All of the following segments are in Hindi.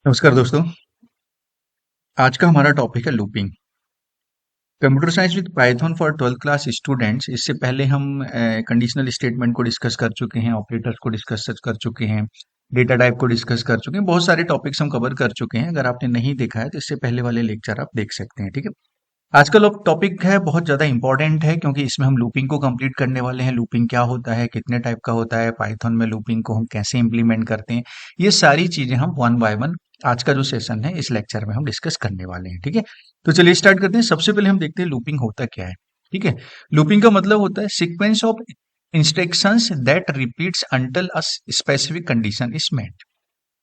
नमस्कार दोस्तों। आज का हमारा टॉपिक है looping. Computer science with Python for 12th class students. इससे पहले हम कंडीशनल स्टेटमेंट को डिस्कस कर चुके हैं, ऑपरेटर्स को डिस्कस कर चुके हैं, डेटा टाइप को डिस्कस कर चुके हैं। बहुत सारे टॉपिक्स हम कवर कर चुके हैं। अगर आपने नहीं देखा है तो इससे पहले वाले लेक्चर आप देख सकते हैं। ठीक है। आज का टॉपिक है बहुत ज़्यादा इंपॉर्टेंट है, क्योंकि इसमें हम लूपिंग को कंप्लीट करने वाले हैं। लूपिंग क्या होता है, कितने टाइप का होता है, पाइथन में लूपिंग को हम कैसे इंप्लीमेंट करते हैं, ये सारी चीजें हम वन बाय वन आज का जो सेशन है इस लेक्चर में हम डिस्कस करने वाले हैं। ठीक है। तो चलिए स्टार्ट करते हैं। सबसे पहले हम देखते हैं लूपिंग होता क्या है। ठीक है। लूपिंग का मतलब होता है sequence of instructions that repeats until a specific condition is met.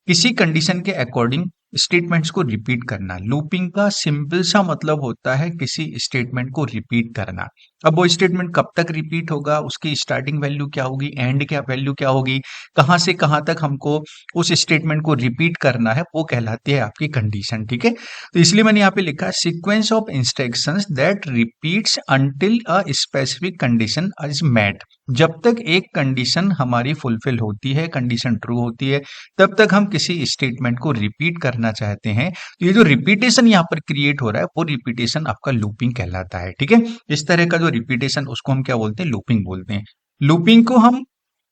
किसी कंडीशन के अकॉर्डिंग स्टेटमेंट्स को रिपीट करना। लूपिंग का सिंपल सा मतलब होता है किसी स्टेटमेंट को रिपीट करना। अब वो स्टेटमेंट कब तक रिपीट होगा, उसकी स्टार्टिंग वैल्यू क्या होगी, एंड क्या वैल्यू क्या होगी, कहां से कहां तक हमको उस स्टेटमेंट को रिपीट करना है, वो कहलाती है आपकी कंडीशन। ठीक है। तो इसलिए मैंने यहाँ पे लिखा है sequence of instructions that repeats until a specific condition is met. जब तक एक कंडीशन हमारी फुलफिल होती है, कंडीशन ट्रू होती है, तब तक हम किसी स्टेटमेंट को रिपीट करना चाहते हैं। तो ये जो रिपीटेशन यहाँ पर क्रिएट हो रहा है वो रिपीटेशन आपका लूपिंग कहलाता है। ठीक है। इस तरह का जो रिपीटेशन उसको हम क्या बोलते हैं, लूपिंग बोलते हैं। लूपिंग को हम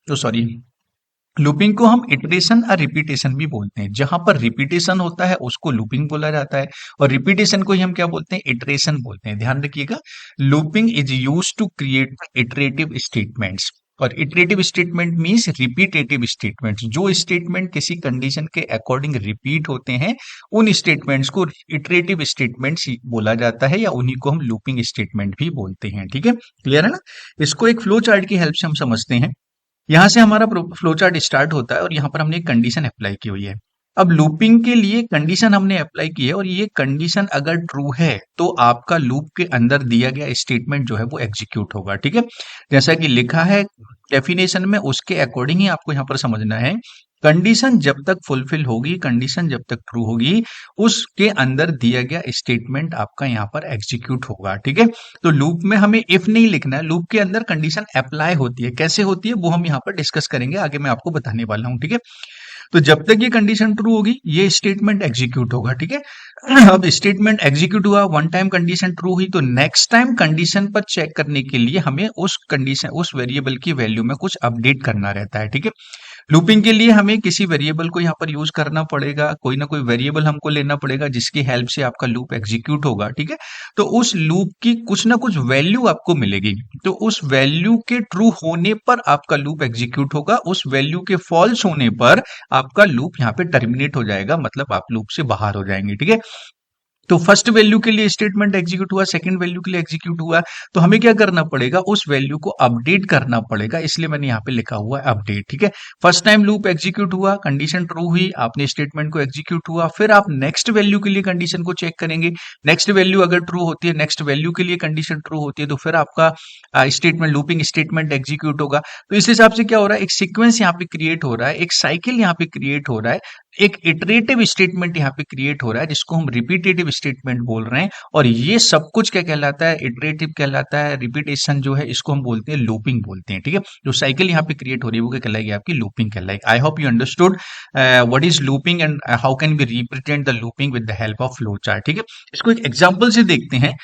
सॉरी लूपिंग को हम इटरेशन और रिपीटेशन भी बोलते हैं। जहां पर रिपीटेशन होता है उसको लूपिंग बोला जाता है, और रिपीटेशन को ही हम क्या बोलते हैं, इटरेशन बोलते हैं। ध्यान रखिएगा, looping is use to create iterative statements. और iterative statement means repetitive statements. जो स्टेटमेंट किसी कंडीशन के अकॉर्डिंग रिपीट होते हैं उन स्टेटमेंट्स को इटरेटिव स्टेटमेंट्स बोला जाता है, या उन्हीं को हम लूपिंग स्टेटमेंट भी बोलते हैं। ठीक है। क्लियर है ना। इसको एक फ्लो चार्ट की हेल्प से हम समझते हैं। यहाँ से हमारा फ्लो चार्ट स्टार्ट होता है और यहाँ पर हमने एक कंडीशन अप्लाई की हुई है। अब लूपिंग के लिए कंडीशन हमने अप्लाई की है, और ये कंडीशन अगर ट्रू है तो आपका लूप के अंदर दिया गया स्टेटमेंट जो है वो एग्जीक्यूट होगा। ठीक है। जैसा कि लिखा है डेफिनेशन में, उसके अकॉर्डिंग ही आपको यहाँ पर समझना है। कंडीशन जब तक फुलफिल होगी, कंडीशन जब तक ट्रू होगी, उसके अंदर दिया गया स्टेटमेंट आपका यहाँ पर एग्जीक्यूट होगा। ठीक है। तो लूप में हमें इफ नहीं लिखना है, लूप के अंदर कंडीशन अप्लाई होती है। कैसे होती है वो हम यहाँ पर डिस्कस करेंगे, आगे मैं आपको बताने वाला हूँ। ठीक है। तो जब तक ये कंडीशन ट्रू होगी ये स्टेटमेंट एग्जीक्यूट होगा। ठीक है। अब स्टेटमेंट एग्जीक्यूट हुआ, वन टाइम कंडीशन ट्रू हुई, तो नेक्स्ट टाइम कंडीशन पर चेक करने के लिए हमें उस कंडीशन, उस वेरिएबल की वैल्यू में कुछ अपडेट करना रहता है। ठीक है। लूपिंग के लिए हमें किसी वेरिएबल को यहाँ पर यूज करना पड़ेगा, कोई ना कोई वेरिएबल हमको लेना पड़ेगा जिसकी हेल्प से आपका लूप एग्जीक्यूट होगा। ठीक है। तो उस लूप की कुछ ना कुछ वैल्यू आपको मिलेगी, तो उस वैल्यू के ट्रू होने पर आपका लूप एग्जीक्यूट होगा, उस वैल्यू के फॉल्स होने पर आपका लूप यहाँ पे टर्मिनेट हो जाएगा, मतलब आप लूप से बाहर हो जाएंगे। ठीक है। तो फर्स्ट वैल्यू के लिए स्टेटमेंट एग्जीक्यूट हुआ, सेकंड वैल्यू के लिए एग्जीक्यूट हुआ, तो हमें क्या करना पड़ेगा, उस वैल्यू को अपडेट करना पड़ेगा। इसलिए मैंने यहाँ पे लिखा हुआ है अपडेट। ठीक है। फर्स्ट टाइम लूप एग्जीक्यूट हुआ, कंडीशन ट्रू हुई, आपने स्टेटमेंट को एग्जीक्यूट हुआ, फिर आप नेक्स्ट वैल्यू के लिए कंडीशन को चेक करेंगे। नेक्स्ट वैल्यू अगर ट्रू होती है, नेक्स्ट वैल्यू के लिए कंडीशन ट्रू होती है, तो फिर आपका स्टेटमेंट, लूपिंग स्टेटमेंट एग्जीक्यूट होगा। तो इस हिसाब से क्या हो रहा है, एक सीक्वेंस यहाँ पे क्रिएट हो रहा है, एक साइकिल यहाँ पे क्रिएट हो रहा है, एक इटरेटिव स्टेटमेंट यहाँ पे क्रिएट हो रहा है जिसको हम रिपीटेटिव स्टेटमेंट बोल रहे हैं। और ये सब कुछ क्या कहलाता है, इटरेटिव कहलाता है, रिपीटेशन जो है इसको हम बोलते हैं लूपिंग बोलते हैं। ठीक है। जो साइकिल यहाँ पे क्रिएट हो रही है वो क्या कहलाएगी, आपकी लूपिंग कहलाएगी। I hope you understood what is looping and how can be represent the looping with the help of flow chart. ठीक है। इसको एक एग्जाम्पल से देखते हैं।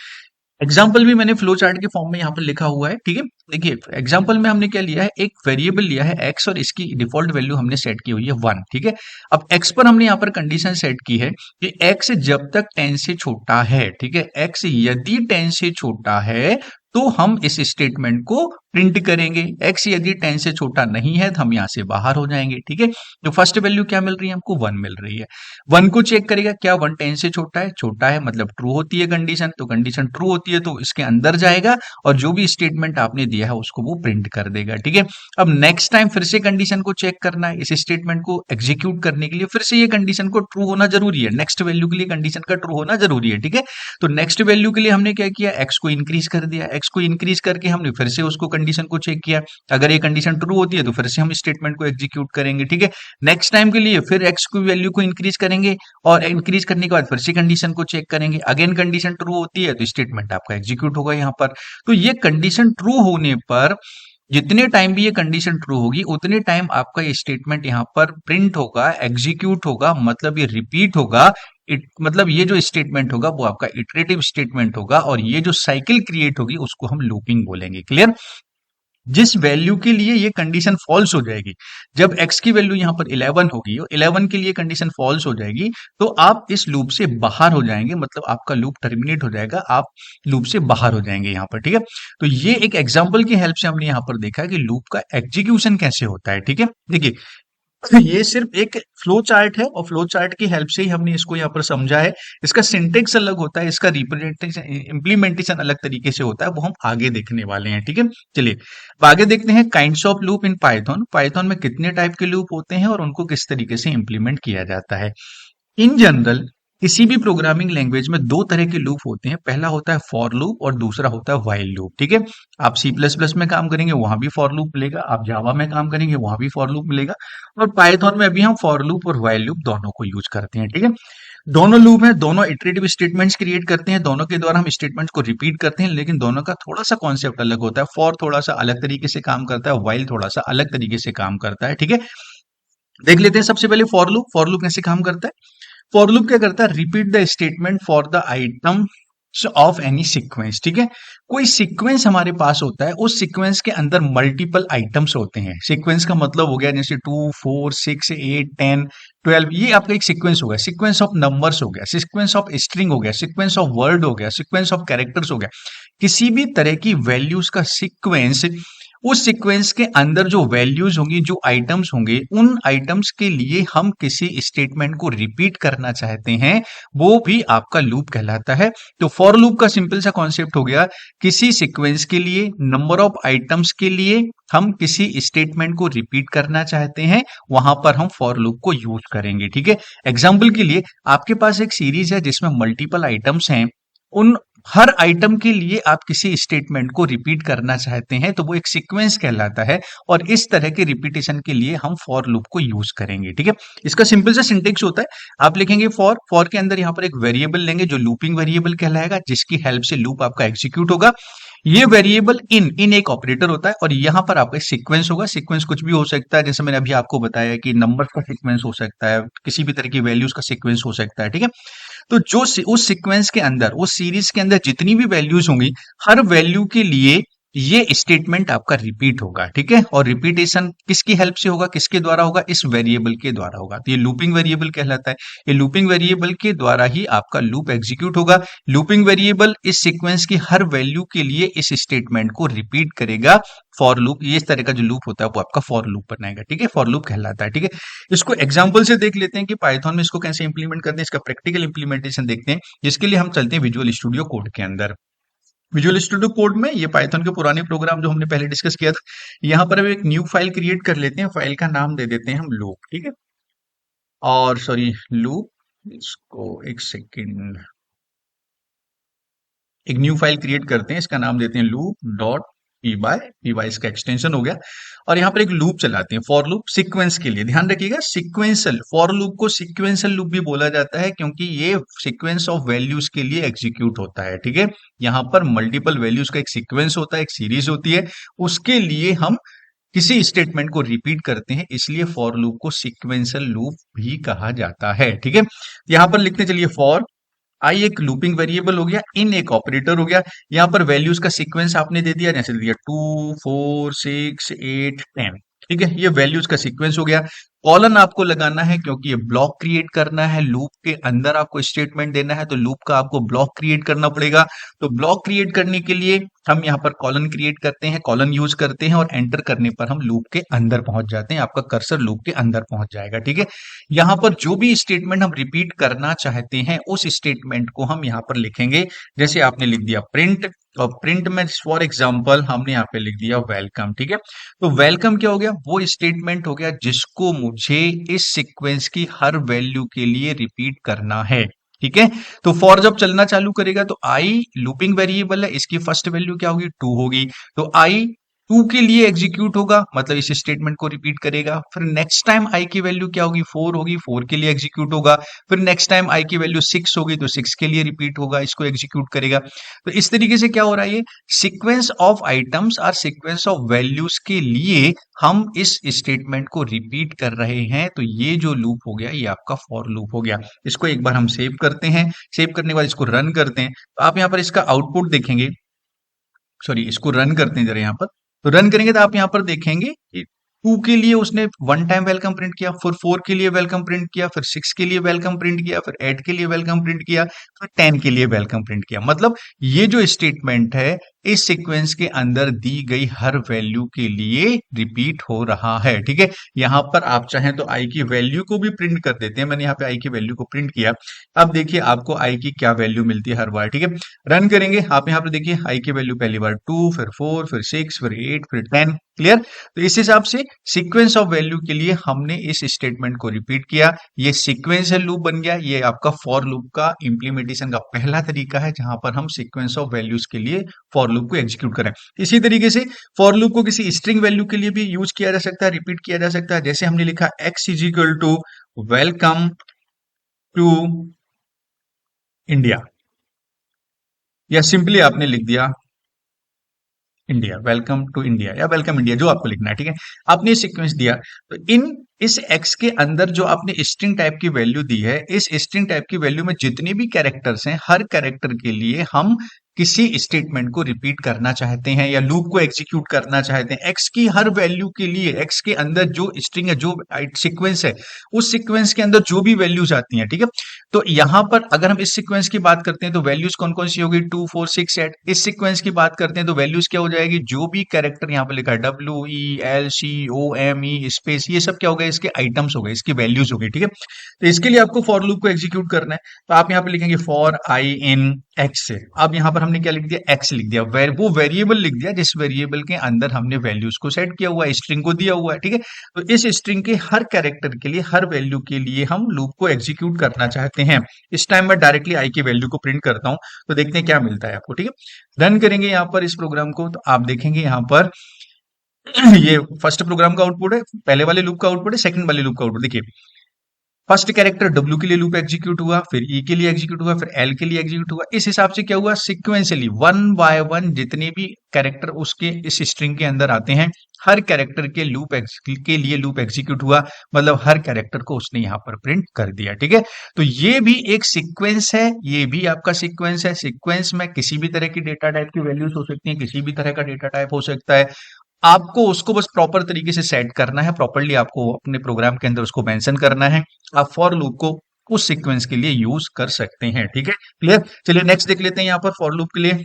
एग्जाम्पल भी मैंने फ्लो चार्ट के फॉर्म में यहाँ पर लिखा हुआ है। ठीक है। देखिए एग्जाम्पल में हमने क्या लिया है, एक वेरिएबल लिया है एक्स, और इसकी डिफॉल्ट वैल्यू हमने सेट की हुई है 1। ठीक है। अब एक्स पर हमने यहाँ पर कंडीशन सेट की है कि एक्स जब तक 10 से छोटा है, ठीक है, एक्स यदि 10 से छोटा है तो हम इस स्टेटमेंट को प्रिंट करेंगे। एक्स यदि 10 से छोटा नहीं है तो हम यहाँ से बाहर हो जाएंगे। ठीक है। तो फर्स्ट वैल्यू क्या मिल रही है, हमको 1 मिल रही है। 1 को चेक करेगा, क्या 1 10 से छोटा है, छोटा है, मतलब ट्रू होती है कंडीशन, तो कंडीशन ट्रू होती है तो इसके अंदर जाएगा और जो भी स्टेटमेंट आपने दिया है उसको वो प्रिंट कर देगा। ठीक है। अब नेक्स्ट टाइम फिर से कंडीशन को चेक करना है, इस स्टेटमेंट को एग्जीक्यूट करने के लिए फिर से ये कंडीशन को ट्रू होना जरूरी है, नेक्स्ट वैल्यू के लिए कंडीशन का ट्रू होना जरूरी है। ठीक है। तो नेक्स्ट वैल्यू के लिए हमने क्या किया, एक्स को इंक्रीज कर दिया, एक्स को इंक्रीज करके हमने फिर से उसको कंडीशन को चेक किया, अगर ये कंडीशन ट्रू होती है तो फिर से हम स्टेटमेंट को एग्जीक्यूट करेंगे। ठीक है। नेक्स्ट टाइम के लिए फिर एक्स की वैल्यू को इंक्रीज करेंगे, और इंक्रीज करने के बाद फिर से कंडीशन को चेक करेंगे, अगेन कंडीशन ट्रू होती है तो स्टेटमेंट आपका एग्जीक्यूट होगा यहाँ पर। तो ये कंडीशन ट्रू होने पर जितने टाइम भी ये कंडीशन ट्रू होगी उतने टाइम आपका ये स्टेटमेंट यहाँ पर प्रिंट होगा, एग्जीक्यूट होगा, मतलब ये रिपीट होगा। मतलब ये जो स्टेटमेंट होगा वो आपका इटरेटिव स्टेटमेंट होगा और ये जो साइकिल क्रिएट होगी उसको हम लूपिंग बोलेंगे। क्लियर? जिस वैल्यू के लिए ये कंडीशन फॉल्स हो जाएगी, जब x की वैल्यू यहाँ पर 11 होगी और 11 के लिए कंडीशन फॉल्स हो जाएगी, तो आप इस लूप से बाहर हो जाएंगे, मतलब आपका लूप टर्मिनेट हो जाएगा, आप लूप से बाहर हो जाएंगे यहाँ पर। ठीक है, तो ये एक एग्जाम्पल की हेल्प से हमने यहाँ पर देखा कि लूप का एग्जीक्यूशन कैसे होता है। ठीक है, देखिए तो ये सिर्फ एक फ्लो चार्ट है और फ्लो चार्ट की हेल्प से ही हमने इसको यहाँ पर समझा है। इसका सिंटेक्स अलग होता है, इसका रिप्रेजेंटेशन इम्प्लीमेंटेशन अलग तरीके से होता है, वो हम आगे देखने वाले हैं। ठीक है, चलिए अब आगे देखते हैं kinds of loop in Python. Python में कितने टाइप के लूप होते हैं और उनको किस तरीके से इम्प्लीमेंट किया जाता है। इन जनरल किसी भी प्रोग्रामिंग लैंग्वेज में दो तरह के लूप होते हैं, पहला होता है फॉर लूप और दूसरा होता है व्हाइल लूप। ठीक है, आप सी प्लस प्लस में काम करेंगे वहां भी फॉर लूप मिलेगा, आप जावा में काम करेंगे वहां भी फॉर लूप मिलेगा, और पाइथन में भी हम फॉर लूप और व्हाइल लूप दोनों को यूज करते हैं। ठीक है, दोनों लूप हैं, दोनों इटरेटिव स्टेटमेंट्स क्रिएट करते हैं, दोनों के द्वारा हम स्टेटमेंट्स को रिपीट करते हैं, लेकिन दोनों का थोड़ा सा कॉन्सेप्ट अलग होता है। फॉर थोड़ा सा अलग तरीके से काम करता है, व्हाइल थोड़ा सा अलग तरीके से काम करता है। ठीक है, देख लेते हैं सबसे पहले फॉर लूप। फॉर लूप कैसे काम करता है? फॉर लूप क्या करता है? Repeat the statement for the item of any sequence. ठीक है, कोई सीक्वेंस हमारे पास होता है, उस सीक्वेंस के अंदर मल्टीपल आइटम्स होते हैं। सीक्वेंस का मतलब हो गया जैसे 2 4 6 8 10 12, ये आपका एक सीक्वेंस हो गया, सीक्वेंस ऑफ नंबर्स हो गया, सीक्वेंस ऑफ स्ट्रिंग हो गया, सीक्वेंस ऑफ वर्ड हो गया, सीक्वेंस ऑफ कैरेक्टर्स हो गया। किसी भी तरह की वैल्यूज का सीक्वेंस, उस सीक्वेंस के अंदर जो वैल्यूज होंगी, जो आइटम्स होंगे, उन आइटम्स के लिए हम किसी स्टेटमेंट को रिपीट करना चाहते हैं, वो भी आपका लूप कहलाता है। तो फॉर लूप का सिंपल सा कॉन्सेप्ट हो गया, किसी सीक्वेंस के लिए, नंबर ऑफ आइटम्स के लिए हम किसी स्टेटमेंट को रिपीट करना चाहते हैं, वहां पर हम फॉर लूप को यूज करेंगे। ठीक है, एग्जाम्पल के लिए आपके पास एक सीरीज है जिसमें मल्टीपल आइटम्स हैं, उन हर आइटम के लिए आप किसी स्टेटमेंट को रिपीट करना चाहते हैं, तो वो एक सीक्वेंस कहलाता है और इस तरह के रिपीटेशन के लिए हम फॉर लूप को यूज करेंगे। ठीक है, इसका सिंपल सा सिंटेक्स होता है, आप लिखेंगे फॉर, फॉर के अंदर यहाँ पर एक वेरिएबल लेंगे जो लूपिंग वेरिएबल कहलाएगा, जिसकी हेल्प से लूप आपका एग्जीक्यूट होगा। ये वेरिएबल इन एक ऑपरेटर होता है और यहाँ पर आपका सीक्वेंस होगा। सीक्वेंस कुछ भी हो सकता है, जैसे मैंने अभी आपको बताया कि नंबर्स का सीक्वेंस हो सकता है, किसी भी तरह की वैल्यूज का सीक्वेंस हो सकता है। ठीक है, तो जो उस सीक्वेंस के अंदर, उस सीरीज के अंदर जितनी भी वैल्यूज होंगी, हर वैल्यू के लिए ये स्टेटमेंट आपका रिपीट होगा। ठीक है, और रिपीटेशन किसकी हेल्प से होगा, किसके द्वारा होगा? इस वेरिएबल के द्वारा होगा। तो ये लूपिंग वेरिएबल कहलाता है। ये लूपिंग वेरिएबल के द्वारा ही आपका लूप एग्जीक्यूट होगा। लूपिंग वेरिएबल इस सीक्वेंस की हर वैल्यू के लिए इस स्टेटमेंट को रिपीट करेगा। फॉर लूप, ये इस तरह का जो लूप होता है वो आपका फॉर लूप बनाएगा। ठीक है, फॉर लूप कहलाता है। ठीक है, इसको एग्जाम्पल से देख लेते हैं कि पाइथन में इसको कैसे इंप्लीमेंट करते हैं, इसका प्रैक्टिकल इंप्लीमेंटेशन देखते हैं, जिसके लिए हम चलते हैं विजुअल स्टूडियो कोड के अंदर। विजुअल स्टूडियो कोड में ये पाइथन के पुराने प्रोग्राम जो हमने पहले डिस्कस किया था, यहाँ पर हम एक न्यू फाइल क्रिएट कर लेते हैं, फाइल का नाम दे देते हैं हम लूप। ठीक है, और सॉरी लूप, इसको एक सेकेंड, एक न्यू फाइल क्रिएट करते हैं, इसका नाम देते हैं लूप डॉट पी वाई, इसका एक्सटेंशन हो गया। और यहाँ पर एक लूप चलाते हैं, फॉर लूप सीक्वेंस के लिए। ध्यान रखिएगा, सीक्वेंशियल, फॉर लूप को सीक्वेंशियल लूप भी बोला जाता है क्योंकि ये सीक्वेंस ऑफ वैल्यूज के लिए एग्जीक्यूट होता है। ठीक है, यहाँ पर मल्टीपल वैल्यूज का एक सीक्वेंस होता है, एक सीरीज होती है, उसके लिए हम किसी स्टेटमेंट को रिपीट करते हैं, इसलिए फॉर लूप को सीक्वेंशियल लूप भी कहा जाता है। ठीक है, यहाँ पर लिखते चलिए फॉर आई एक लूपिंग वेरिएबल हो गया, इन एक ऑपरेटर हो गया, यहाँ पर वैल्यूज का सीक्वेंस आपने दे दिया, जैसे दे दिया 2 4 6 8 10। ठीक है, ये वैल्यूज का सीक्वेंस हो गया। कॉलन आपको लगाना है क्योंकि ये ब्लॉक क्रिएट करना है, लूप के अंदर आपको स्टेटमेंट देना है, तो लूप का आपको ब्लॉक क्रिएट करना पड़ेगा। तो ब्लॉक क्रिएट करने के लिए हम यहाँ पर कॉलन क्रिएट करते हैं, कॉलन यूज करते हैं और एंटर करने पर हम लूप के अंदर पहुंच जाते हैं, आपका कर्सर लूप के अंदर पहुंच जाएगा। ठीक है, यहाँ पर जो भी स्टेटमेंट हम रिपीट करना चाहते हैं उस स्टेटमेंट को हम यहाँ पर लिखेंगे, जैसे आपने लिख दिया प्रिंट, और प्रिंट में फॉर एग्जाम्पल हमने यहाँ पे लिख दिया वेलकम। ठीक है, तो वेलकम क्या हो गया? वो स्टेटमेंट हो गया जिसको मुझे इस सीक्वेंस की हर वैल्यू के लिए रिपीट करना है। ठीक है, तो फॉर जब चलना चालू करेगा तो आई लूपिंग वेरिएबल है, इसकी फर्स्ट वैल्यू क्या होगी? 2 होगी, तो आई 2 के लिए एग्जीक्यूट होगा, मतलब इस स्टेटमेंट को रिपीट करेगा। फिर नेक्स्ट टाइम आई की वैल्यू क्या होगी, 4 होगी, 4 के लिए एग्जीक्यूट होगा। फिर नेक्स्ट टाइम आई की वैल्यू 6 होगी तो 6 के लिए रिपीट होगा, इसको एग्जीक्यूट करेगा। तो इस तरीके से क्या हो रहा है, ये सीक्वेंस ऑफ आइटम्स और सीक्वेंस ऑफ वैल्यूज के लिए हम इस स्टेटमेंट को रिपीट कर रहे हैं। तो ये जो लूप हो गया ये आपका फॉर लूप हो गया। इसको एक बार हम सेव करते हैं, सेव करने के बाद इसको रन करते हैं। तो आप यहाँ पर इसका आउटपुट देखेंगे, सॉरी इसको रन करते हैं जरा यहाँ पर। तो रन करेंगे तो आप यहाँ पर देखेंगे कि 2 के लिए उसने वन टाइम वेलकम प्रिंट किया, फिर 4 के लिए वेलकम प्रिंट किया, फिर 6 के लिए वेलकम प्रिंट किया, फिर 8 के लिए वेलकम प्रिंट किया, फिर 10 के लिए वेलकम प्रिंट किया। मतलब ये जो स्टेटमेंट है इस सीक्वेंस के अंदर दी गई हर वैल्यू के लिए रिपीट हो रहा है। ठीक है, यहाँ पर आप चाहें तो आई की वैल्यू को भी प्रिंट कर देते हैं। मैंने यहाँ पे आई की वैल्यू को प्रिंट किया। अब देखिए आपको आई की क्या वैल्यू मिलती है हर बार। ठीक है, रन करेंगे, आप यहाँ पर देखिए आई की वैल्यू पहली बार 2, फिर 4, फिर 6, फिर 8, फिर 10। क्लियर। तो इस हिसाब से सीक्वेंस ऑफ वैल्यू के लिए हमने इस स्टेटमेंट को रिपीट किया। ये सीक्वेंशियल लूप बन गया। ये आपका फॉर लूप का इंप्लीमेंटेशन का पहला तरीका है जहां पर हम सीक्वेंस ऑफ वैल्यूज के लिए फॉर लूप को एग्जीक्यूट करें। इसी तरीके से फॉर लूप को किसी स्ट्रिंग वैल्यू के लिए भी यूज किया जा सकता है, रिपीट किया जा सकता है। जैसे हमने लिखा x is equal to welcome to India, या सिंपली आपने लिख दिया इंडिया, वेलकम टू इंडिया या वेलकम इंडिया, जो आपको लिखना है। ठीक है, आपने सीक्वेंस दिया। तो इस x के अंदर जो आपने स्ट्रिंग टाइप की वैल्यू दी है, इस स्ट्रिंग टाइप की वैल्यू में जितने भी कैरेक्टर्स हैं, हर कैरेक्टर के लिए हम किसी स्टेटमेंट को रिपीट करना चाहते हैं या लूप को एग्जीक्यूट करना चाहते हैं। x की हर वैल्यू के लिए x के अंदर जो स्ट्रिंग है, जो सीक्वेंस है, उस सीक्वेंस के अंदर जो भी वैल्यूज आती हैं। ठीक है, तो यहां पर अगर हम इस सीक्वेंस की बात करते हैं तो वैल्यूज कौन कौन सी होगी, 2, 4, 6, 8। इस सीक्वेंस की बात करते हैं तो वैल्यूज क्या हो जाएगी, जो भी कैरेक्टर यहाँ पे लिखा है WELCOME स्पेस, ये सब क्या हो गए, इसके आइटम्स हो गए, इसकी वैल्यूज हो गई। ठीक है, तो इसके लिए आपको फॉर लूप को एग्जीक्यूट करना है। तो आप यहाँ पे लिखेंगे फॉर आई इन एक्स से। अब यहाँ पर हमने क्या लिख दिया, एक्स लिख दिया। वो वेरिएबल लिख दिया जिस वेरिएबल के अंदर हमने वैल्यूज को सेट किया हुआ है, स्ट्रिंग को दिया हुआ है। ठीक है, तो इस स्ट्रिंग के हर कैरेक्टर के लिए, हर वैल्यू के लिए हम लूप को एग्जीक्यूट करना चाहते हैं। इस टाइम मैं डायरेक्टली आई की वैल्यू को प्रिंट करता हूं, तो देखते हैं क्या मिलता है आपको। ठीक है, रन करेंगे यहाँ पर इस प्रोग्राम को, तो आप देखेंगे यहाँ पर ये फर्स्ट प्रोग्राम का आउटपुट है, पहले वाले लूप का आउटपुट है, सेकंड वाले लूप का आउटपुट। देखिए फर्स्ट कैरेक्टर W के लिए लूप एग्जीक्यूट हुआ, फिर E के लिए एग्जीक्यूट हुआ, फिर L के लिए एग्जीक्यूट हुआ। इस हिसाब से क्या हुआ, सिक्वेंशियली वन बाय वन जितने भी कैरेक्टर उसके इस स्ट्रिंग के अंदर आते हैं, हर कैरेक्टर के के लिए लूप एग्जीक्यूट हुआ। मतलब हर कैरेक्टर को उसने यहाँ पर प्रिंट कर दिया। ठीक है, तो ये भी एक सीक्वेंस है, ये भी आपका सीक्वेंस है। सीक्वेंस में किसी भी तरह की डेटा टाइप की वैल्यूज हो सकती हैं, किसी भी तरह का डेटा टाइप हो सकता है। आपको उसको बस प्रॉपर तरीके से सेट करना है, प्रॉपरली आपको अपने प्रोग्राम के अंदर उसको मेंशन करना है। आप फॉर लूप को उस सीक्वेंस के लिए यूज कर सकते हैं। ठीक है, क्लियर। चलिए नेक्स्ट देख लेते हैं यहाँ पर फॉर लूप के लिए।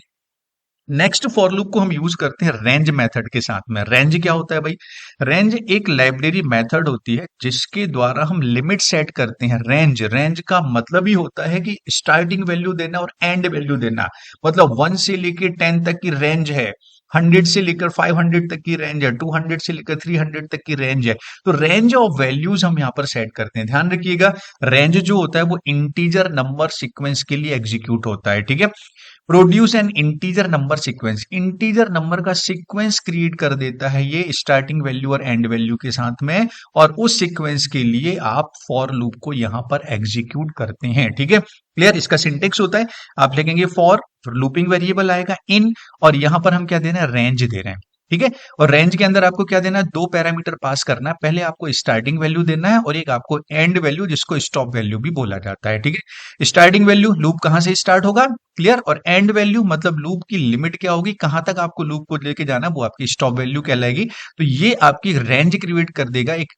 नेक्स्ट फॉर लूप को हम यूज करते हैं रेंज मेथड के साथ में। रेंज क्या होता है भाई, रेंज एक लाइब्रेरी मेथड होती है जिसके द्वारा हम लिमिट सेट करते हैं। रेंज का मतलब ही होता है कि स्टार्टिंग वैल्यू देना और एंड वैल्यू देना। मतलब 1 से लेके 10 तक की रेंज है, 100 से लेकर 500 तक की रेंज है, 200 से लेकर 300 तक की रेंज है। तो रेंज ऑफ वैल्यूज हम यहाँ पर सेट करते हैं। ध्यान रखिएगा, रेंज जो होता है वो इंटीजर नंबर सीक्वेंस के लिए एग्जीक्यूट होता है। ठीक है, produce an integer number sequence, integer number का सीक्वेंस क्रिएट कर देता है ये स्टार्टिंग वैल्यू और एंड वैल्यू के साथ में, और उस सीक्वेंस के लिए आप फॉर लूप को यहां पर एग्जीक्यूट करते हैं। ठीक है, क्लियर। इसका सिंटेक्स होता है, आप लिखेंगे फॉर, लूपिंग वेरिएबल आएगा इन, और यहां पर हम क्या दे रहे हैं, रेंज दे रहे हैं। ठीक है, और रेंज के अंदर आपको क्या देना है, 2 पैरामीटर पास करना है। पहले आपको स्टार्टिंग वैल्यू देना है और एक आपको एंड वैल्यू, जिसको स्टॉप वैल्यू भी बोला जाता है। ठीक है, स्टार्टिंग वैल्यू लूप कहां से स्टार्ट होगा, क्लियर, और एंड वैल्यू मतलब लूप की लिमिट क्या होगी, कहां तक आपको लूप को लेके जाना, वो आपकी स्टॉप वैल्यू कहलाएगी। तो ये आपकी रेंज क्रिएट कर देगा, एक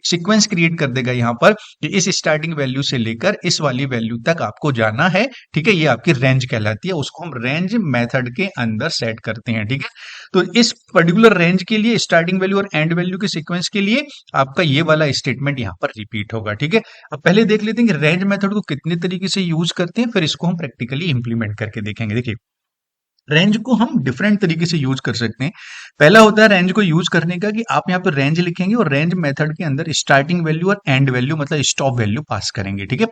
सीक्वेंस क्रिएट कर देगा यहाँ पर कि इस स्टार्टिंग वैल्यू से लेकर इस वाली वैल्यू तक आपको जाना है। ठीक है, ये आपकी रेंज कहलाती है, उसको हम रेंज मेथड के अंदर सेट करते हैं। ठीक है, तो इस पर्टिकुलर रेंज के लिए स्टार्टिंग वैल्यू और एंड वैल्यू के सीक्वेंस के लिए आपका ये वाला स्टेटमेंट यहाँ पर रिपीट होगा। ठीक है, अब पहले देख लेते हैं कि रेंज मेथड को कितने तरीके से यूज करते हैं, फिर इसको हम प्रैक्टिकली इंप्लीमेंट करके देखेंगे। देखिए रेंज को हम डिफरेंट तरीके से यूज कर सकते हैं। पहला होता है रेंज को यूज करने का कि आप यहाँ पर रेंज लिखेंगे और रेंज मेथड के अंदर स्टार्टिंग वैल्यू और एंड वैल्यू मतलब स्टॉप वैल्यू पास करेंगे। ठीक है,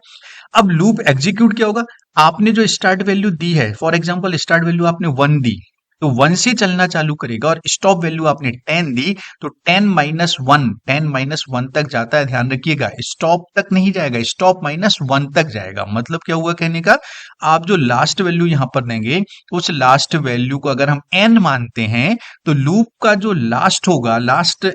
अब लूप एग्जीक्यूट क्या होगा, आपने जो स्टार्ट वैल्यू दी है, फॉर एग्जांपल स्टार्ट वैल्यू आपने 1 दी, तो 1 से चलना चालू करेगा और स्टॉप वैल्यू आपने 10 दी तो 10 - 1 तक जाता है। ध्यान रखिएगा, स्टॉप तक नहीं जाएगा, स्टॉप -1 तक जाएगा। मतलब क्या हुआ कहने का, आप जो लास्ट वैल्यू यहां पर देंगे उस लास्ट वैल्यू को अगर हम n मानते हैं तो लूप का जो लास्ट होगा, लास्ट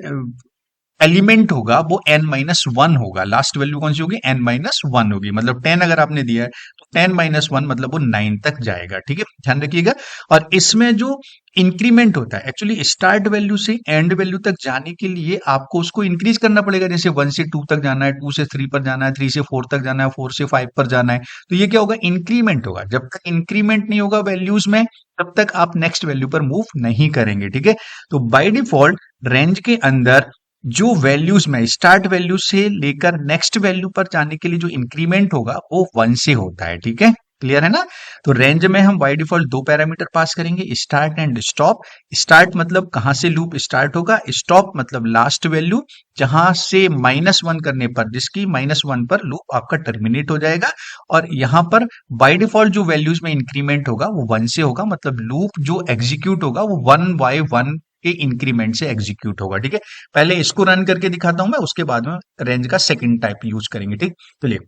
एलिमेंट होगा वो n-1 होगा। लास्ट वैल्यू कौन सी होगी, n-1 होगी। मतलब 10 अगर आपने दिया है तो 10 - 1 मतलब वो 9 तक जाएगा। ठीक है, ध्यान रखिएगा। और इसमें जो इंक्रीमेंट होता है, एक्चुअली स्टार्ट वैल्यू से एंड वैल्यू तक जाने के लिए आपको उसको इंक्रीज करना पड़ेगा। जैसे 1 से 2 तक जाना है, 2 से 3 पर जाना है, 3 से 4 तक जाना है, 4 से 5 पर जाना है। तो ये क्या होगा, इंक्रीमेंट होगा। जब तक इंक्रीमेंट नहीं होगा वैल्यूज में, तब तक आप नेक्स्ट वैल्यू पर मूव नहीं करेंगे। ठीक है, तो बाय डिफॉल्ट रेंज के अंदर जो वैल्यूज में स्टार्ट वैल्यू से लेकर नेक्स्ट वैल्यू पर जाने के लिए जो इंक्रीमेंट होगा वो 1 से होता है। ठीक है, क्लियर है ना। तो रेंज में हम बाय डिफॉल्ट दो पैरामीटर पास करेंगे, स्टार्ट एंड स्टॉप। स्टार्ट मतलब कहां से लूप स्टार्ट होगा, स्टॉप मतलब लास्ट वैल्यू जहां से -1 करने पर, जिसकी -1 पर लूप आपका टर्मिनेट हो जाएगा। और यहां पर बाय डिफॉल्ट जो वैल्यूज में इंक्रीमेंट होगा वो 1 से होगा। मतलब लूप जो एग्जीक्यूट होगा वो 1 बाय 1 के इंक्रीमेंट से एग्जीक्यूट होगा। ठीक है, पहले इसको रन करके दिखाता हूं मैं, उसके बाद में रेंज का सेकंड टाइप यूज करेंगे। ठीक, चलिए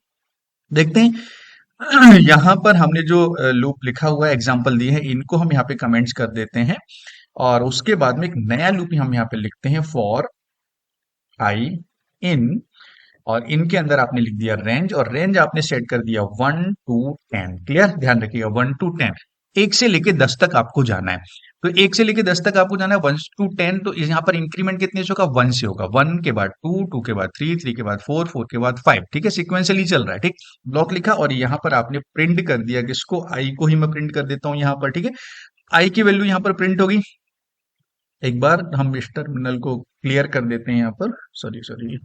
देखते हैं। यहां पर हमने जो लूप लिखा हुआ है, एग्जांपल दिए हैं, इनको हम यहाँ पे कमेंट्स कर देते हैं। और उसके बाद में एक नया लूप हम यहाँ पे लिखते हैं, फॉर आई इन। और इनके अंदर आपने लिख दिया रेंज, और रेंज आपने सेट कर दिया 1 to 10। क्लियर, ध्यान रखिएगा 1 to 10, 1 से लेके 10 तक आपको जाना है। तो 1 से लेके 10 तक आपको जाना है, 1 to 10। तो यहाँ पर इंक्रीमेंट कितने से होगा, 1 से होगा। 1 के बाद 2, 2 के बाद 3, 3 के बाद 4, 4 के बाद 5। ठीक है, सिक्वेंशियली चल रहा है। ठीक, ब्लॉक लिखा और यहाँ पर आपने प्रिंट कर दिया, किसको, आई को ही मैं प्रिंट कर देता हूँ यहाँ पर। ठीक है, आई की वैल्यू यहाँ पर प्रिंट होगी। एक बार हम इस टर्मिनल को क्लियर कर देते हैं यहाँ पर, सॉरी सॉरी।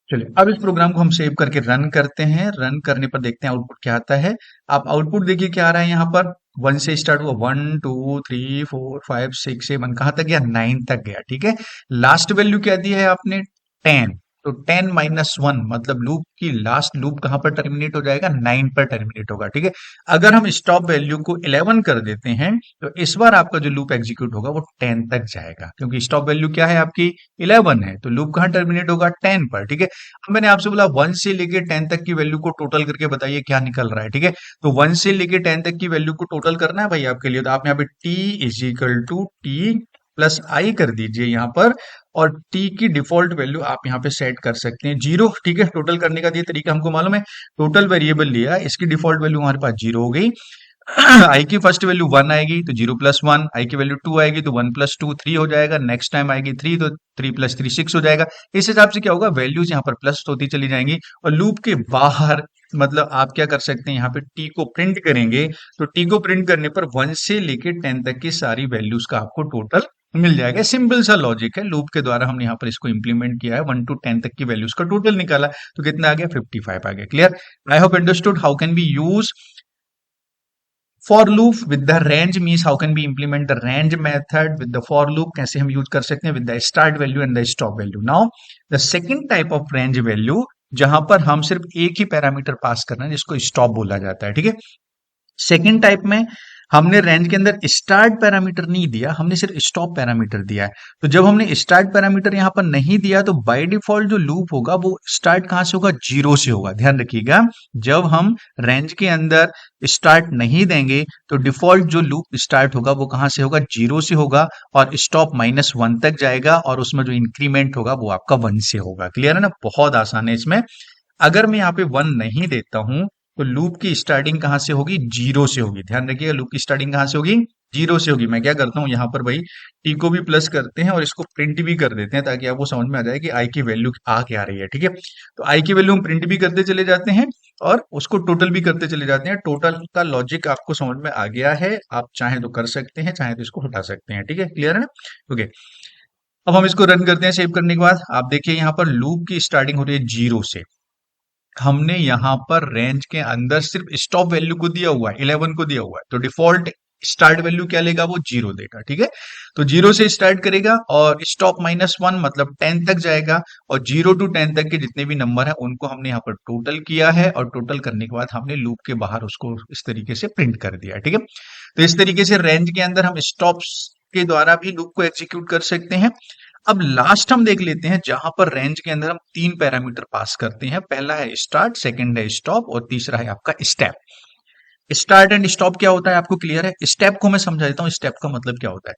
चलिए अब इस प्रोग्राम को हम सेव करके रन करते हैं। रन करने पर देखते हैं आउटपुट क्या आता है। आप आउटपुट देखिए क्या आ रहा है यहाँ पर, 1 से स्टार्ट हुआ, 1 2 3 4 5 6 7, कहां तक गया, 9 तक गया। ठीक है, लास्ट वैल्यू क्या दी है आपने, 10। तो 10 - 1 मतलब लूप की लास्ट लूप कहां पर टर्मिनेट हो जाएगा, 9 पर टर्मिनेट होगा। ठीक है, अगर हम स्टॉप वैल्यू को 11 कर देते हैं तो इस बार आपका जो लूप एग्जीक्यूट होगा वो 10 तक जाएगा, क्योंकि स्टॉप वैल्यू क्या है आपकी, 11 है। तो लूप कहां टर्मिनेट होगा, 10 पर। ठीक है, अब मैंने आपसे बोला 1 से लेके 10 तक की वैल्यू को टोटल करके बताइए क्या निकल रहा है। ठीक है, तो 1 से लेके 10 तक की वैल्यू को टोटल करना है भाई आपके लिए। तो आप यहाँ पे t is equal to T plus I कर दीजिए यहाँ पर। और t की डिफॉल्ट वैल्यू आप यहाँ पे सेट कर सकते हैं 0। ठीक है, टोटल करने का ये तरीका हमको मालूम है। टोटल वेरिएबल लिया, इसकी डिफॉल्ट वैल्यू हमारे पास 0 हो गई। आई की फर्स्ट वैल्यू 1 आएगी तो 0 + 1, आई की वैल्यू 2 आएगी तो 1 + 2 3 हो जाएगा। नेक्स्ट टाइम आएगी 3 तो 3 + 3 6 हो जाएगा। इस हिसाब से क्या होगा, वैल्यूज यहाँ पर प्लस होती चली जाएंगी। और लूप के बाहर मतलब आप क्या कर सकते हैं, यहाँ पे टी को प्रिंट करेंगे तो टी को प्रिंट करने पर 1 से लेके 10 तक की सारी वैल्यूज का आपको टोटल मिल जाएगा। सिंपल सा लॉजिक है, लूप के द्वारा हमने यहाँ पर इसको इंप्लीमेंट किया है। 1 to 10 तक की वैल्यूज का टोटल निकाला तो कितना आ गया, 55 आ गया। Clear, I hope understood how can B use for loop with the range, means how can we implement the range method with the for loop, कैसे हम यूज कर सकते हैं with the start value and the stop value. Now the second type of range value, जहां पर हम सिर्फ एक ही पैरामीटर पास करना है, जिसको स्टॉप बोला जाता है। ठीक है, सेकेंड टाइप में हमने रेंज के अंदर स्टार्ट पैरामीटर नहीं दिया, हमने सिर्फ स्टॉप पैरामीटर दिया है। तो जब हमने स्टार्ट पैरामीटर यहां पर नहीं दिया तो बाय डिफॉल्ट जो लूप होगा वो स्टार्ट कहां से होगा, 0 से होगा। ध्यान रखिएगा, जब हम रेंज के अंदर स्टार्ट नहीं देंगे तो डिफॉल्ट जो लूप स्टार्ट होगा वो कहां से होगा, 0 से होगा। और स्टॉप -1 तक जाएगा और उसमें जो इंक्रीमेंट होगा वो आपका 1 से होगा। क्लियर है ना, बहुत आसान है इसमें। अगर मैं यहाँ पे 1 नहीं देता हूं तो लूप की स्टार्टिंग कहां से होगी, 0 से होगी। ध्यान रखिएगा, लूप की स्टार्टिंग कहां से होगी, 0 से होगी। मैं क्या करता हूं यहाँ पर भाई, टी को भी प्लस करते हैं और इसको प्रिंट भी कर देते हैं ताकि आपको समझ में आ जाए कि आई की वैल्यू आ क्या रही है। ठीक है, तो आई की वैल्यू हम प्रिंट भी करते चले जाते हैं और उसको टोटल भी करते चले जाते हैं। टोटल का लॉजिक आपको समझ में आ गया है, आप चाहे तो कर सकते हैं, चाहे तो इसको हटा सकते हैं। ठीक है, क्लियर है ना। ओके, अब हम इसको रन करते हैं। सेव करने के बाद आप देखिए यहाँ पर लूप की स्टार्टिंग हो रही है 0 से। हमने यहां पर रेंज के अंदर सिर्फ स्टॉप वैल्यू को दिया हुआ है, 11 को दिया हुआ है। तो डिफॉल्ट स्टार्ट वैल्यू क्या लेगा, वो जीरो देगा, ठीक है। तो जीरो से स्टार्ट करेगा और स्टॉप -1 मतलब 10 तक जाएगा, और 0 to 10 तक के जितने भी नंबर है उनको हमने यहाँ पर टोटल किया है, और टोटल करने के बाद हमने लूप के बाहर उसको इस तरीके से प्रिंट कर दिया, ठीक है। तो इस तरीके से रेंज के अंदर हम स्टॉप्स के द्वारा भी लूप को एग्जीक्यूट कर सकते हैं। अब लास्ट हम देख लेते हैं जहां पर रेंज के अंदर हम तीन पैरामीटर पास करते हैं। पहला है स्टार्ट, सेकंड है स्टॉप, और तीसरा है आपका स्टेप। स्टार्ट एंड स्टॉप क्या होता है आपको क्लियर है? स्टेप को मैं समझा देता हूँ, स्टेप का मतलब क्या होता है।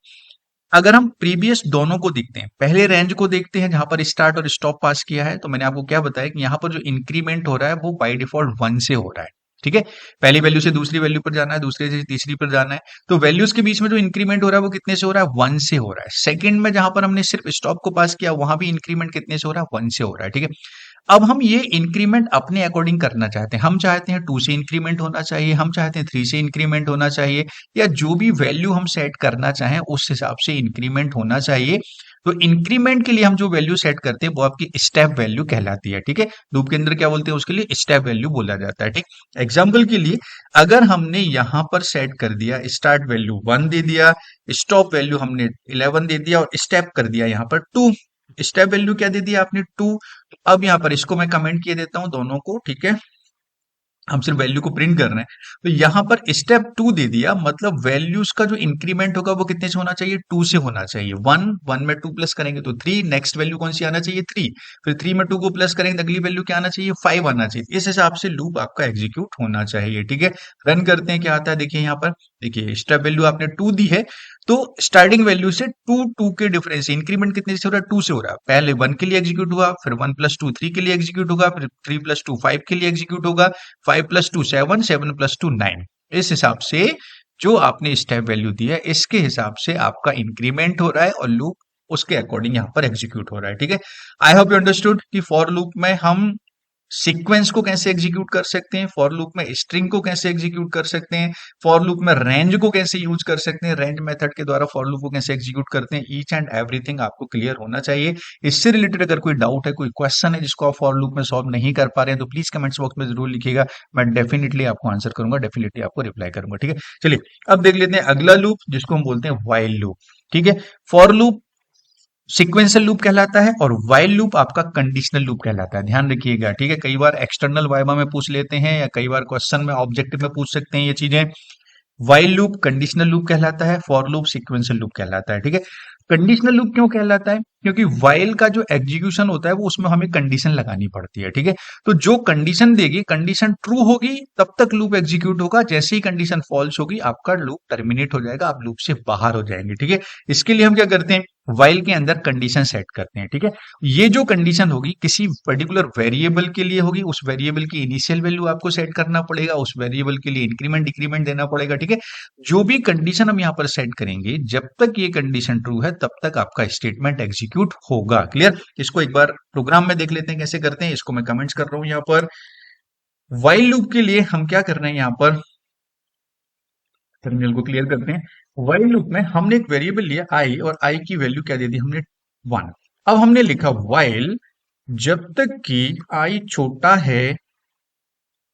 अगर हम प्रीवियस दोनों को देखते हैं, पहले रेंज को देखते हैं जहां पर स्टार्ट और स्टॉप पास किया है, तो मैंने आपको क्या बताया कि यहाँ पर जो इंक्रीमेंट हो रहा है वो बाय डिफॉल्ट 1 से हो रहा है, ठीक है। पहली वैल्यू से दूसरी वैल्यू पर जाना है, दूसरे से तीसरी पर जाना है, तो वैल्यूज के बीच में जो इंक्रीमेंट हो रहा है वो कितने से हो रहा है, 1 से हो रहा है। सेकंड में जहां पर हमने सिर्फ स्टॉप को पास किया, वहां भी इंक्रीमेंट कितने से हो रहा है, 1 से हो रहा है, ठीक है। अब हम ये इंक्रीमेंट अपने अकॉर्डिंग करना चाहते हैं। हम चाहते हैं 2 से इंक्रीमेंट होना चाहिए, हम चाहते हैं 3 से इंक्रीमेंट होना चाहिए, या जो भी वैल्यू हम सेट करना चाहें उस हिसाब से इंक्रीमेंट होना चाहिए। तो इंक्रीमेंट के लिए हम जो वैल्यू सेट करते हैं वो आपकी स्टेप वैल्यू कहलाती है, ठीक है। लूप के अंदर क्या बोलते हैं, उसके लिए स्टेप वैल्यू बोला जाता है, ठीक। एग्जाम्पल के लिए अगर हमने यहां पर सेट कर दिया स्टार्ट वैल्यू 1 दे दिया, स्टॉप वैल्यू हमने 11 दे दिया, और स्टेप कर दिया यहाँ पर 2, स्टेप वैल्यू क्या दे दिया आपने 2। अब यहां पर इसको मैं कमेंट किए देता हूं दोनों को, ठीक है। हम सिर्फ वैल्यू को प्रिंट कर रहे हैं, तो यहां पर स्टेप 2 दे दिया, मतलब वैल्यूज का जो इंक्रीमेंट होगा वो कितने से होना चाहिए, 2 से होना चाहिए। 1 में 2 प्लस करेंगे तो 3, नेक्स्ट वैल्यू कौन सी आना चाहिए, 3, फिर 3 में 2 को प्लस करेंगे तो अगली वैल्यू क्या आना चाहिए, 5 आना चाहिए। इस हिसाब से लूप आपका एग्जीक्यूट होना चाहिए, ठीक है। रन करते हैं, क्या आता है देखिए यहाँ पर, देखिए स्टेप वैल्यू आपने 2 दी है, तो स्टार्टिंग वैल्यू से 2 के डिफरेंस इंक्रीमेंट कितने से हो रहा है, 2 से हो रहा है। पहले 1 के लिए एग्जीक्यूट हुआ, फिर 1 + 2 3 के लिए एग्जीक्यूट होगा, फिर 3 + 2 5 के लिए एग्जीक्यूट होगा, 5 + 2 7, 7 + 2 9। इस हिसाब से जो आपने स्टेप वैल्यू दी है, इसके हिसाब से आपका इंक्रीमेंट हो रहा है और लूप उसके अकॉर्डिंग यहाँ पर एग्जीक्यूट हो रहा है, ठीक है। आई होप यू अंडरस्टूड कि फॉर लूप में हम सीक्वेंस को कैसे एग्जीक्यूट कर सकते हैं, फॉर लूप में स्ट्रिंग को कैसे एग्जीक्यूट कर सकते हैं, फॉर लूप में रेंज को कैसे यूज कर सकते हैं, रेंज मेथड के द्वारा फॉर लूप को कैसे एग्जीक्यूट करते हैं, ईच एंड एवरीथिंग आपको क्लियर होना चाहिए। इससे रिलेटेड अगर कोई डाउट है, कोई क्वेश्चन है जिसको आप फॉर लूप में सॉल्व नहीं कर पा रहे हैं, तो प्लीज कमेंट्स बॉक्स में जरूर लिखिएगा, मैं डेफिनेटली आपको आंसर करूंगा, डेफिनेटली आपको रिप्लाई करूंगा, ठीक है। चलिए अब देख लेते हैं अगला लूप जिसको हम बोलते हैं व्हाइल लूप, ठीक है। फॉर लूप सीक्वेंशियल लूप कहलाता है और व्हाइल लूप आपका कंडीशनल लूप कहलाता है, ध्यान रखिएगा, ठीक है। कई बार एक्सटर्नल वाइवा में पूछ लेते हैं, या कई बार क्वेश्चन में ऑब्जेक्टिव में पूछ सकते हैं ये चीजें। व्हाइल लूप कंडीशनल लूप कहलाता है, फॉर लूप सीक्वेंशियल लूप कहलाता है, ठीक है। कंडीशनल लूप क्यों कहलाता है, क्योंकि व्हाइल का जो एग्जीक्यूशन होता है वो उसमें हमें कंडीशन लगानी पड़ती है, ठीक है। तो जो कंडीशन देगी, कंडीशन ट्रू होगी तब तक लूप एग्जीक्यूट होगा, जैसे ही कंडीशन फॉल्स होगी आपका लूप टर्मिनेट हो जाएगा, आप लूप से बाहर हो जाएंगे, ठीक है। इसके लिए हम क्या करते हैं, व्हाइल के अंदर कंडीशन सेट करते हैं, ठीक है। ये जो कंडीशन होगी किसी पर्टिकुलर वेरिएबल के लिए होगी, उस वेरिएबल की इनिशियल वैल्यू आपको सेट करना पड़ेगा, उस वेरिएबल के लिए इंक्रीमेंट डिक्रीमेंट देना पड़ेगा, ठीक है। जो भी कंडीशन हम यहाँ पर सेट करेंगे, जब तक ये कंडीशन ट्रू है तब तक आपका स्टेटमेंट एग्जीक्यूट होगा, क्लियर। इसको एक बार प्रोग्राम में देख लेते हैं कैसे करते हैं, इसको मैं कमेंट्स कर रहा हूं यहाँ पर। व्हाइल लूप के लिए हम क्या कर रहे हैं, यहाँ पर टर्मिनल को क्लियर करते हैं। व्हाइल लूप में हमने एक वेरिएबल लिया आई, और आई की वैल्यू क्या दे दी हमने, 1। अब हमने लिखा व्हाइल जब तक कि आई छोटा है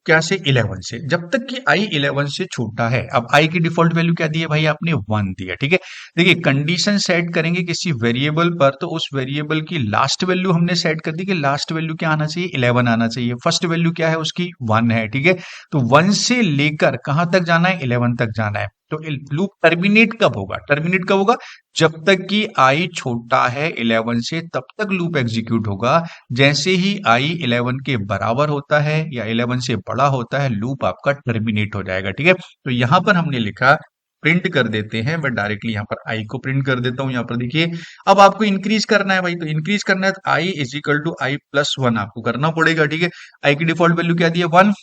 क्या से, 11 से, जब तक कि i 11 से छोटा है। अब i की डिफॉल्ट वैल्यू क्या दी है भाई, आपने 1 दिया, ठीक है। देखिए कंडीशन सेट करेंगे किसी वेरिएबल पर, तो उस वेरिएबल की लास्ट वैल्यू हमने सेट कर दी कि लास्ट वैल्यू क्या आना चाहिए, 11 आना चाहिए। फर्स्ट वैल्यू क्या है उसकी, 1 है, ठीक है। तो 1 से लेकर कहां तक जाना है, 11 तक जाना है। तो लूप टर्मिनेट कब होगा, टर्मिनेट कब होगा, जब तक कि i छोटा है 11 से, तब तक लूप एग्जीक्यूट होगा। जैसे ही i 11 के बराबर होता है या 11 से बड़ा होता है, लूप आपका टर्मिनेट हो जाएगा, ठीक है। तो यहां पर हमने लिखा, प्रिंट कर देते हैं, मैं डायरेक्टली यहां पर i को प्रिंट कर देता हूं। यहां पर देखिए अब आपको इंक्रीज करना है भाई, तो इंक्रीज करना है तो i = i + 1 आपको करना पड़ेगा, ठीक है। i की डिफॉल्ट वैल्यू क्या दी है, 1।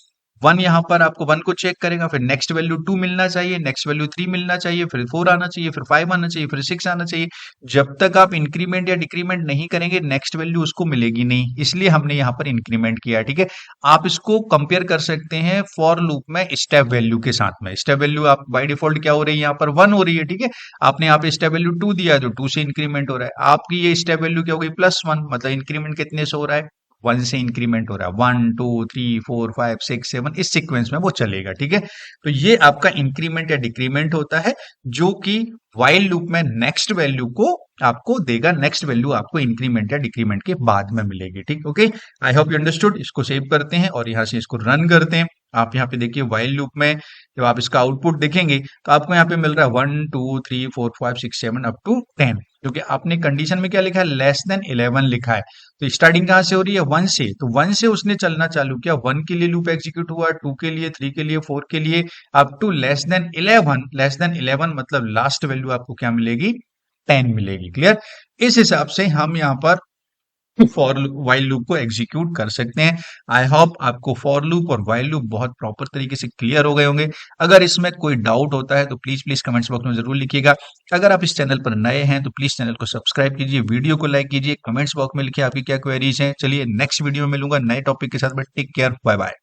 1 यहाँ पर आपको 1 को चेक करेगा, फिर नेक्स्ट वैल्यू 2 मिलना चाहिए, नेक्स्ट वैल्यू 3 मिलना चाहिए, फिर 4 आना चाहिए, फिर 5 आना चाहिए, फिर 6 आना चाहिए। जब तक आप इंक्रीमेंट या डिक्रीमेंट नहीं करेंगे, नेक्स्ट वैल्यू उसको मिलेगी नहीं, इसलिए हमने यहाँ पर इंक्रीमेंट किया है, ठीक है। आप इसको कंपेयर कर सकते हैं फॉर लूप में स्टेप वैल्यू के साथ में। स्टेप वैल्यू आप बाय डिफॉल्ट क्या हो रही है, यहाँ पर 1 हो रही है, ठीक है। आपने यहाँ पे स्टेप वैल्यू 2 दिया, जो 2 से इंक्रीमेंट हो रहा है। आपकी ये स्टेप वैल्यू क्या हो गई, +1, मतलब इंक्रीमेंट कितने से हो रहा है, वन से इंक्रीमेंट हो रहा है, 1 2 3 4 5 6 7 इस सीक्वेंस में वो चलेगा, ठीक है। तो ये आपका इंक्रीमेंट या डिक्रीमेंट होता है, जो कि वाइल लूप में नेक्स्ट वैल्यू को आपको देगा, नेक्स्ट वैल्यू आपको इंक्रीमेंट या डिक्रीमेंट के बाद में मिलेगी, ठीक, okay. I hope you understood. इसको सेव करते हैं और यहां से इसको रन करते हैं। आप यहाँ पे देखिए वाइल लूप में जब आप इसका आउटपुट देखेंगे तो आपको यहाँ पे मिल रहा है 1 2 3 4 5 6 7 अप टू 10, क्योंकि आपने कंडीशन में क्या लिखा है, लेस देन 11 लिखा है। तो स्टार्टिंग कहाँ से हो रही है, 1 से, तो 1 से उसने चलना चालू किया, 1 के लिए लूप एग्जीक्यूट हुआ, 2 के लिए, 3 के लिए, 4 के लिए, up to less than 11। Less than 11 मतलब लास्ट वैल्यू आपको क्या मिलेगी, 10 मिलेगी, क्लियर। इस हिसाब से हम यहाँ पर फॉर वाइल लूप को एग्जीक्यूट कर सकते हैं। आई होप आपको फॉर लूप और वाइल लूप बहुत प्रॉपर तरीके से क्लियर हो गए होंगे। अगर इसमें कोई डाउट होता है तो प्लीज प्लीज कमेंट्स बॉक्स में जरूर लिखिएगा। अगर आप इस चैनल पर नए हैं तो प्लीज चैनल को सब्सक्राइब कीजिए, वीडियो को लाइक कीजिए, कमेंट्स बॉक्स में लिखिए आपकी क्या क्वेरीज हैं। चलिए नेक्स्ट वीडियो में मिलूंगा नए टॉपिक के साथ, but take care, bye bye.